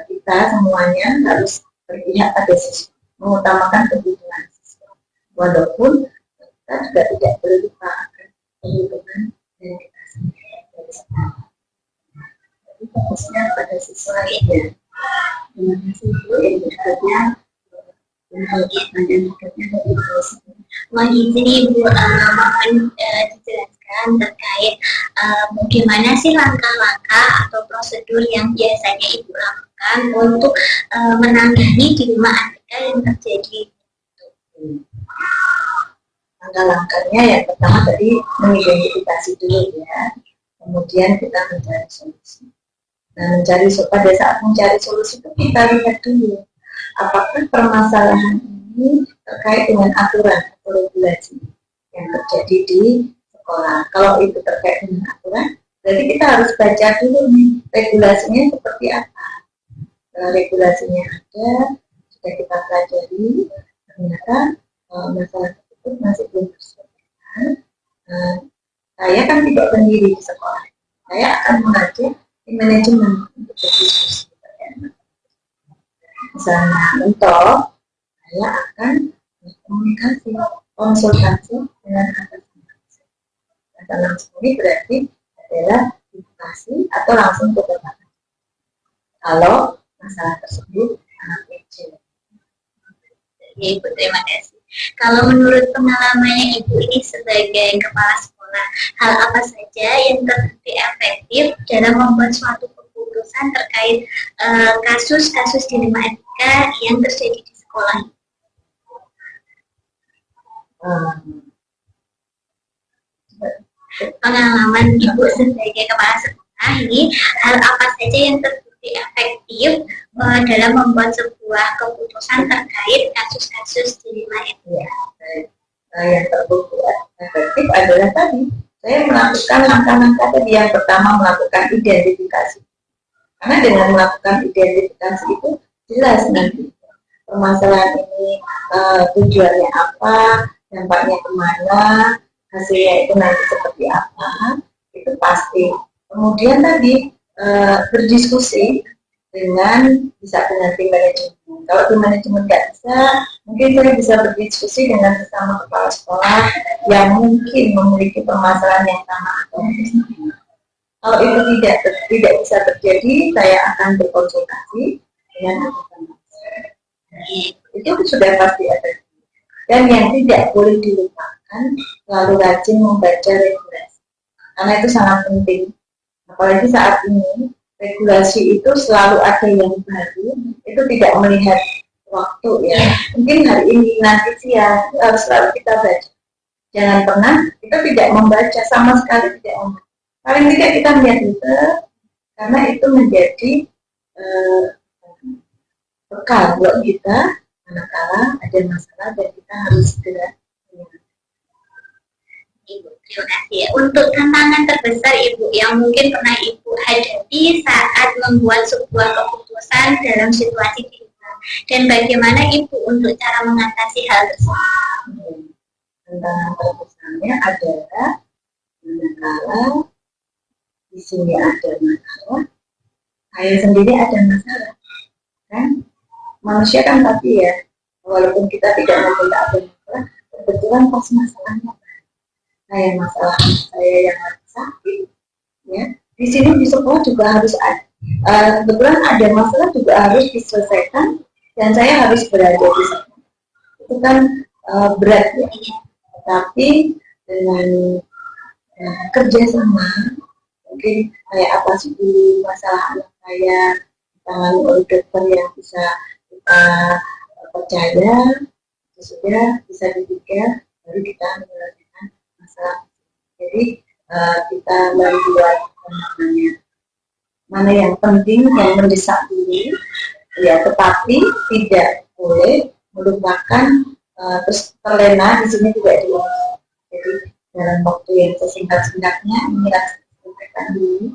kita semuanya harus berpihak pada siswa, mengutamakan kebutuhan siswa, walaupun kita juga tidak boleh lupa akan kebutuhan dan kita sendiri dari sekolah. Jadi fokusnya pada siswa ya. Terima kasih Bu. Yang berikutnya Mohon izin Ibu, mohon dijelaskan terkait bagaimana sih langkah-langkah atau prosedur yang biasanya Ibu lakukan untuk menangani dilema ATK yang terjadi. Langkah-langkahnya yang pertama tadi mengidentifikasi dulu ya, kemudian kita mencari solusi. Nah, pada saat mencari solusi itu kita lihat dulu apakah permasalahan ini terkait dengan aturan atau regulasi yang terjadi di sekolah. Kalau itu terkait dengan aturan, berarti kita harus baca dulu nih regulasinya seperti apa. Regulasinya ada, sudah kita pelajari, ternyata masalah tersebut masih belum terselesaikan. Saya kan tidak sendiri di sekolah, saya akan mengajak di manajemen untuk berdiskusi. Misalnya, mentok, saya akan komunikasi, konsultasi dengan atasan. Atasan langsung ini berarti adalah edukasi atau langsung ke bapak. Kalau masalah tersebut sangat kecil. Ya Ibu, terima kasih. Kalau menurut pengalamannya Ibu ini sebagai kepala sekolah, hal apa saja yang terbukti efektif dalam membuat suatu keputusan terkait kasus-kasus dilema etika yang terjadi di sekolah? Pengalaman Ibu sebagai kepala sekolah ini, hal apa saja yang terbukti terbukti efektif dalam membuat sebuah keputusan terkait kasus-kasus di wilayah. Ya, yang terbukti efektif adalah tadi saya melakukan langkah-langkah tadi. Yang pertama melakukan identifikasi, karena dengan melakukan identifikasi itu jelas nanti permasalahan ini tujuannya apa, dampaknya kemana, hasilnya itu nanti seperti apa, itu pasti. Kemudian tadi berdiskusi bisa dengan tim manajemen. Kalau tim manajemen nggak bisa, mungkin saya bisa berdiskusi dengan sesama kepala sekolah yang mungkin memiliki permasalahan yang sama atau sama. Kalau itu tidak bisa terjadi, saya akan berkonsultasi dengan atasan. Itu sudah pasti ada. Dan yang tidak boleh dilupakan, selalu rajin membaca regulasi, karena itu sangat penting. Apalagi saat ini regulasi itu selalu ada yang baru, itu tidak melihat waktu ya. Mungkin hari ini, nanti siang, harus selalu kita baca. Jangan pernah kita tidak membaca, sama sekali tidak membaca. Paling tidak kita melihat itu, karena itu menjadi bekal buat kita manakala ada masalah dan kita harus segera. Ibu, terima kasih. Untuk tantangan terbesar Ibu yang mungkin pernah Ibu hadapi saat membuat sebuah keputusan dalam situasi kritis, dan bagaimana Ibu untuk cara mengatasi hal tersebut? Tantangan terbesarnya adalah manakala di sini ada masalah, saya sendiri ada masalah, kan? Manusia kan tapi ya, walaupun kita tidak meminta ada masalah, kebetulan pas masalahnya masalah saya yang sakit, ya di sini di sekolah juga harus ada, kebetulan ada masalah juga harus diselesaikan dan saya harus berada di sana. Itu kan berat ya, tapi dengan kerjasama, mungkin kayak apa sih dulu masalah anak saya ditangani oleh dokter yang bisa kita percaya, sudah bisa dipikir, baru kita menyelesaikan masalah. Jadi kita membuat mana yang penting, yang mendesak dulu, ya, tetapi tidak boleh melupakan terus terlena di sini juga diurus. Jadi dalam waktu yang sesingkat-singkatnya menyelesaikan dulu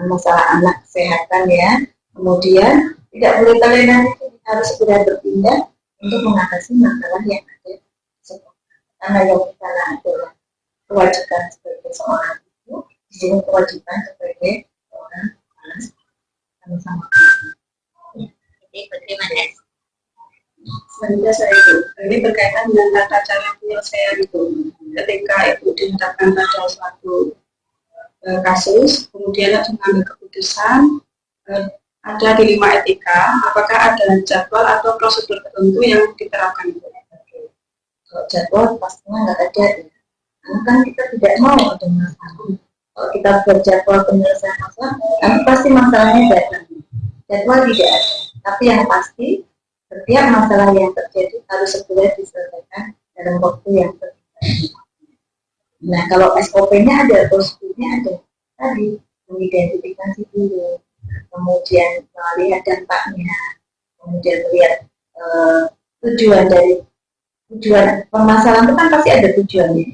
masalah anak kesehatan ya. Kemudian tidak boleh terlena, harus segera berpindah untuk mengatasi masalah yang ada. Karena yang kita adalah kewajiban sebagai seorang ibu, di sini kewajiban sebagai seorang anak sama-sama. Terima kasih. Selanjutnya saya Ibu, ini berkaitan dengan tata cara penyelesaian itu. Ketika Ibu dihadapkan pada suatu kasus, kemudian harus mengambil keputusan, ada dilema etika, apakah ada jadwal atau prosedur tertentu yang diterapkan? Kalau jadwal pastinya nggak ada, karena kan kita tidak mau ada masalah. Kalau kita berjadwal penyelesaian masalah, nanti pasti masalahnya datang. Jadwal tidak ada, tapi yang pasti setiap masalah yang terjadi harus segera diselesaikan dalam waktu yang tertentu. Nah, kalau SOP-nya ada, prosedurnya ada. Tadi mengidentifikasi dulu, kemudian melihat dampaknya, kemudian melihat tujuan permasalahan itu kan pasti ada tujuannya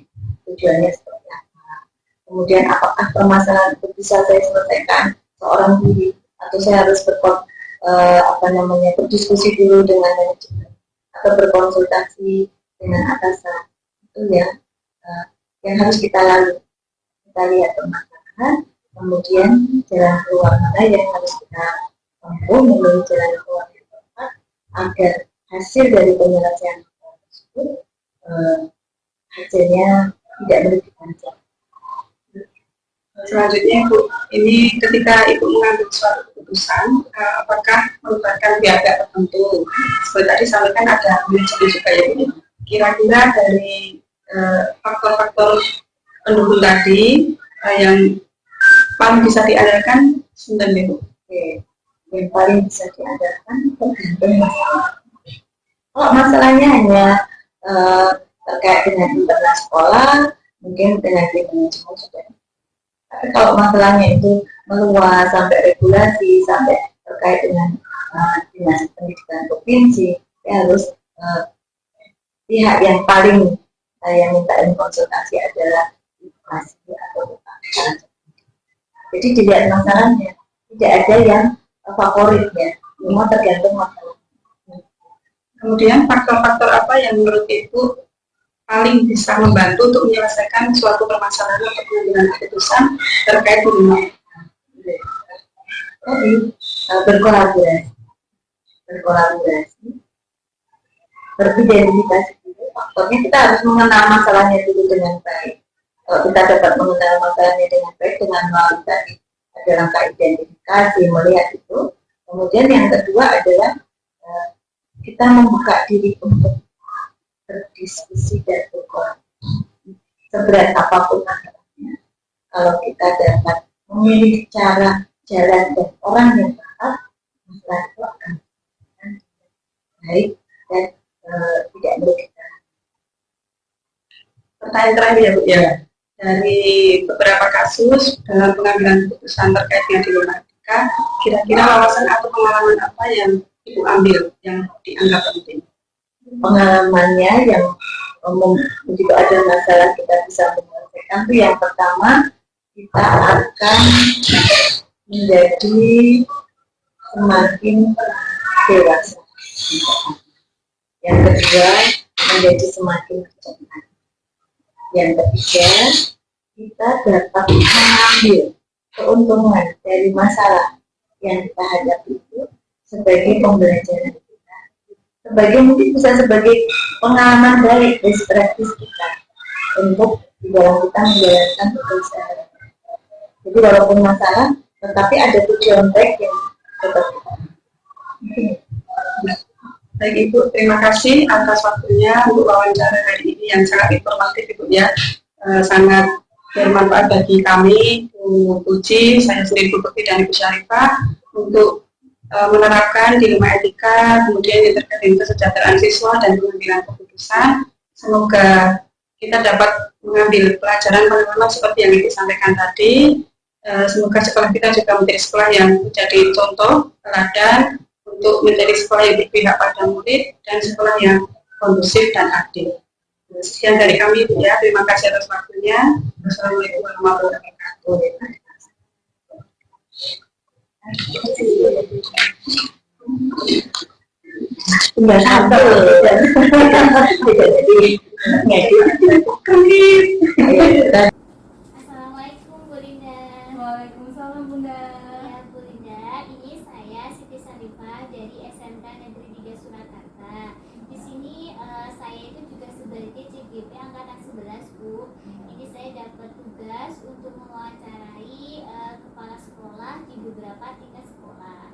seperti apa. Kemudian apakah permasalahan itu bisa saya selesaikan seorang diri, atau saya harus berdiskusi dulu dengan manajemen atau berkonsultasi dengan atasan. Itu ya yang harus kita lalui. Kita lihat permasalahan, kemudian jalan keluar mana yang harus kita tempuh, melalui jalan keluar yang tepat agar hasil dari penyelesaian tersebut hasilnya tidak merugikan siapa. Selanjutnya Ibu, ini ketika Ibu mengambil suatu keputusan, apakah melibatkan pihak-pihak tertentu? Seperti tadi sampaikan ada manajemen juga ya Ibu. Kira-kira dari faktor-faktor pendukung tadi yang paling bisa diandalkan sebenarnya Ibu? Yang paling bisa diandalkan tergantung masalah. Kalau masalahnya hanya terkait dengan internal sekolah, mungkin dengan manajemen sudah. Tapi kalau masalahnya itu meluas sampai regulasi, sampai terkait dengan dinas pendidikan provinsi, harus pihak yang paling saya minta konsultasi adalah edukasi atau bukan. Jadi dilihat masalahnya, tidak ada yang favoritnya, semua tergantung masalah. Kemudian faktor-faktor apa yang menurut Ibu paling bisa membantu untuk menyelesaikan suatu permasalahan atau pengambilan keputusan terkait dengan Tadi berkolaborasi, beridentifikasi dulu. Faktornya kita harus mengenal masalahnya dulu dengan baik. Kalau kita dapat mengenal masalahnya dengan baik dengan melalui tadi ada langkah identifikasi, melihat itu. Kemudian yang kedua adalah kita membuka diri untuk berdiskusi dan berkolaborasi. Seberat apapun masalahnya, kalau kita dapat memilih cara, jalan dan orang yang tepat, masalah itu akan baik dan tidak merugikan. pertanyaan terakhir ya Bu ya, dari beberapa kasus dalam pengambilan keputusan terkait dengan dilematika, kira-kira wawasan atau pengalaman apa yang Ibu ambil yang dianggap penting? Pengalamannya yang begitu ada masalah kita bisa menyelesaikan itu yang pertama kita akan menjadi semakin dewasa. Yang kedua menjadi semakin bijaksana. Yang ketiga kita dapat mengambil keuntungan dari masalah yang kita hadapi itu sebagai pembelajaran kita, sebagai mungkin bisa sebagai pengalaman baik best practice kita untuk di dalam kita menjalankan pekerjaan. Jadi walaupun masalah, tetapi ada tujuan baik yang tetap kita. Baik Ibu, terima kasih atas waktunya untuk wawancara hari ini yang sangat informatif Ibu ya, sangat bermanfaat bagi kami, Bu Puji, saya sendiri Bu Putih dan Ibu Syarifah untuk menerapkan dilema etika, kemudian yang terkait dengan kesejahteraan siswa dan pengambilan keputusan. Semoga kita dapat mengambil pelajaran seperti yang disampaikan tadi. Semoga sekolah kita juga menjadi sekolah yang menjadi contoh, teladan, untuk menjadi sekolah yang berpihak pada murid dan sekolah yang kondusif dan adil. Sekian dari kami ya, terima kasih atas waktunya. Wassalamualaikum warahmatullahi wabarakatuh. Tinggal satu tidak jadi. Assalamualaikum Bu Linda. Waalaikumsalam Bunda. Ya Bu Linda, ini saya Siti Sarifah dari SMK Negeri 3 Surakarta. Di sini saya itu juga sebagai CGP angkatan 11 Bu. Ini saya dapat tugas untuk mewawancarai kepala sekolah di beberapa tingkat sekolah.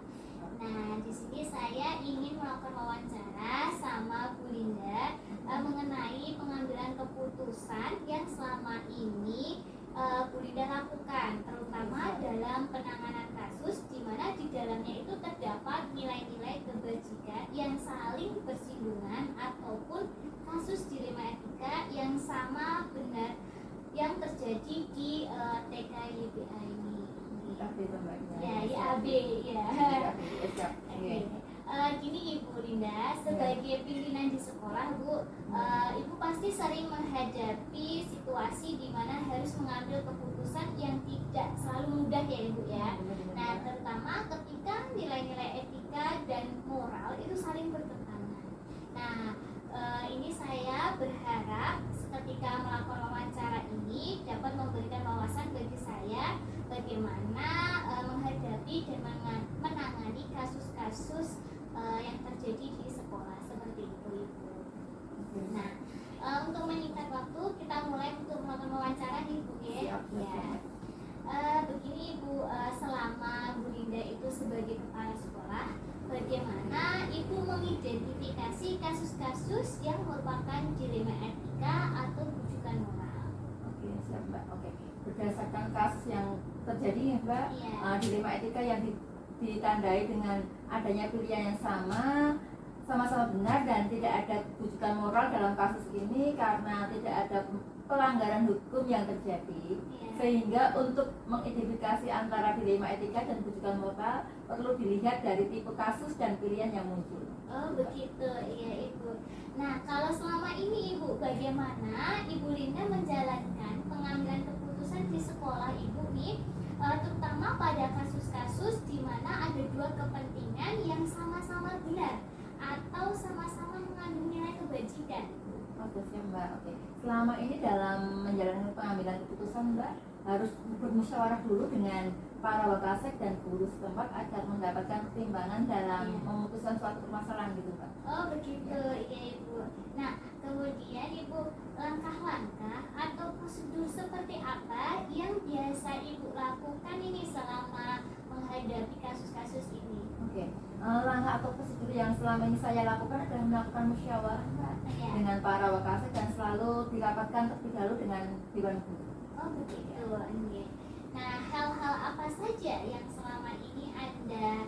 Nah, di sini saya ingin melakukan wawancara sama Bu Linda mengenai pengambilan keputusan yang selama ini Bu Linda lakukan, terutama dalam penanganan kasus di mana di dalamnya itu terdapat nilai-nilai kebajikan yang saling bersinggungan ataupun kasus dilema etika yang sama benar yang terjadi di TK YBA ini. Ya, IAB ya. Gini Ibu Linda, sebagai pimpinan di sekolah Bu, Ibu pasti sering menghadapi situasi di mana harus mengambil keputusan yang tidak selalu mudah ya Ibu ya. Nah, terutama ketika nilai-nilai etika dan moral itu saling bertentangan. Nah, ini saya berharap ketika melakukan wawancara ini dapat memberikan wawasan bagi saya bagaimana menghadapi dan menangani kasus-kasus yang terjadi di sekolah seperti itu Ibu. Nah, untuk menyingkat waktu kita mulai untuk melakukan wawancara Ibu ya. Begini Ibu, selama Bu Linda itu sebagai kepala sekolah, bagaimana Ibu mengidentifikasi kasus-kasus yang merupakan dilema etika atau rujukan moral? Oke, siap Mbak. Oke, berdasarkan kasus yang terjadi ya Mbak, dilema etika yang ditandai dengan adanya pilihan yang sama sama-sama benar dan tidak ada rujukan moral dalam kasus ini karena tidak ada pelanggaran hukum yang terjadi, Iya. sehingga untuk mengidentifikasi antara dilema etika dan rujukan moral perlu dilihat dari tipe kasus dan pilihan yang muncul. Oh begitu, iya Ibu. Nah kalau selama ini Ibu, bagaimana Ibu Linda menjalankan pengambilan keputusan di sekolah Ibu nih, terutama pada kasus-kasus di mana ada dua kepentingan yang sama-sama benar atau sama-sama mengandung nilai kebajikan? Oke, siap Mbak. Oke. Selama ini dalam menjalankan pengambilan keputusan Mbak harus bermusyawarah dulu dengan para wakasek dan guru setempat agar mendapatkan pertimbangan dalam Iya. memutuskan suatu permasalahan gitu Mbak. Oh begitu, iya Ibu. Nah kemudian Ibu, langkah-langkah atau prosedur seperti apa yang biasa Ibu lakukan ini selama menghadapi kasus-kasus ini? Oke. Langkah atau prosedur yang selama ini saya lakukan adalah melakukan musyawarah Mbak Iya. dengan para wakasek dan selalu dirapatkan terlebih dahulu dengan dewan guru. Oh begitu, iya. Nah hal-hal apa saja yang selama ini Anda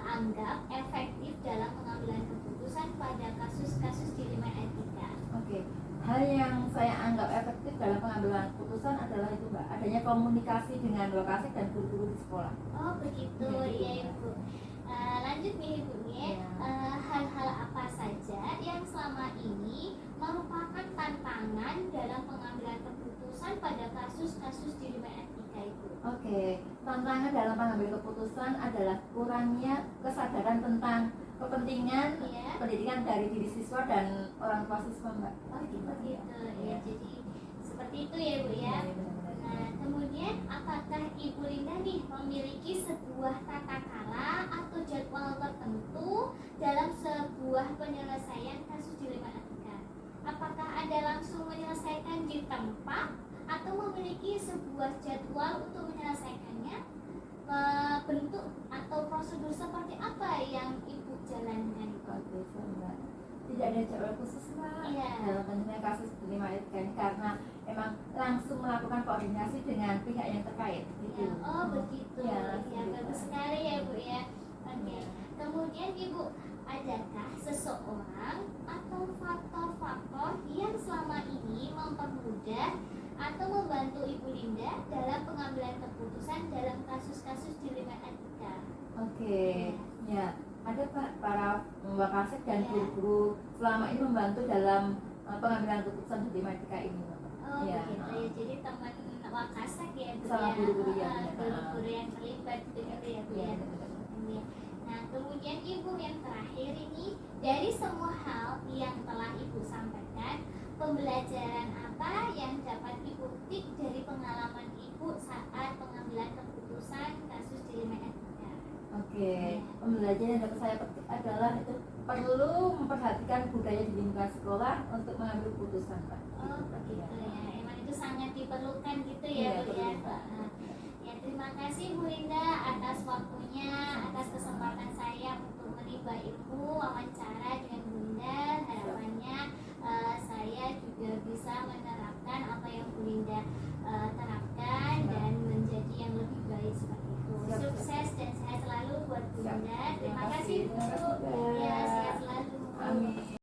anggap efektif dalam pengambilan keputusan pada kasus-kasus dilema etika? Oke, hal yang saya anggap efektif dalam pengambilan keputusan adalah itu Mbak, adanya komunikasi dengan wakasek dan guru-guru di sekolah. Oh begitu, Iya, iya Ibu. Lanjut nih Ibu nih, Iya. hal-hal apa saja yang selama ini merupakan tantangan dalam pengambilan keputusan pada kasus-kasus dilema etika itu? Oke, tantangan dalam pengambilan keputusan adalah kurangnya kesadaran tentang kepentingan Iya. pendidikan dari diri siswa dan orang tua siswa Mbak. Oh begitu, ya. Iya. Jadi seperti itu ya Bu ya. Iya, benar-benar. Nah, kemudian apakah Ibu Linda nih memiliki sebuah tata cara atau jadwal tertentu dalam sebuah penyelesaian kasus dilema etika? Apakah Anda langsung menyelesaikan di tempat atau memiliki sebuah jadwal untuk menyelesaikannya? Bentuk atau prosedur seperti apa yang Ibu jalankan? Oke, siap, Mbak. Tidak ada jadwal khusus Mbak Iya. dalam penanganan kasus dilema etika ini karena emang langsung melakukan koordinasi dengan pihak yang terkait gitu. Ya, oh begitu. Ya, Ya, langsung bagus gitu. sekali ya Bu ya. Oke. Iya. Kemudian Ibu, adakah seseorang atau faktor-faktor yang selama ini mempermudah atau membantu Ibu Linda dalam pengambilan keputusan dalam kasus-kasus dilema etika? Oke, ya ada Pak para wakasek dan Ya. guru-guru selama ini membantu dalam pengambilan keputusan dilema etika ini Pak. Oh Ya. begitu ya. Jadi teman wakasek ya Bu Sama ya. guru-guru ya, Ah, benar. guru-guru yang terlibat begitu ya Bu Iya, ya. benar-benar. Iya. Nah, kemudian Ibu yang terakhir ini, dari semua hal yang telah Ibu sampaikan, pembelajaran apa yang dapat Ibu petik dari pengalaman Ibu saat pengambilan keputusan kasus dilema etika? Oke, pembelajaran yang dapat saya petik adalah itu perlu memperhatikan budaya di lingkungan sekolah untuk mengambil keputusan Pak. Oh, begitu ya. Emang itu sangat diperlukan gitu Iya, ya, Bu ya. perlu, Pak. Nah, ya terima kasih Bu Linda atas waktunya, atas kesempatan saya untuk menimba ilmu wawancara dengan Bu Linda. Harapannya saya juga bisa menerapkan apa yang Bu Linda terapkan dan menjadi yang lebih baik seperti itu. Siap. Sukses dan sehat selalu buat Bu Siap. Linda. Terima Terima kasih kasih. Bu. Terima kasih, Bu. Ya, sehat selalu. Amin.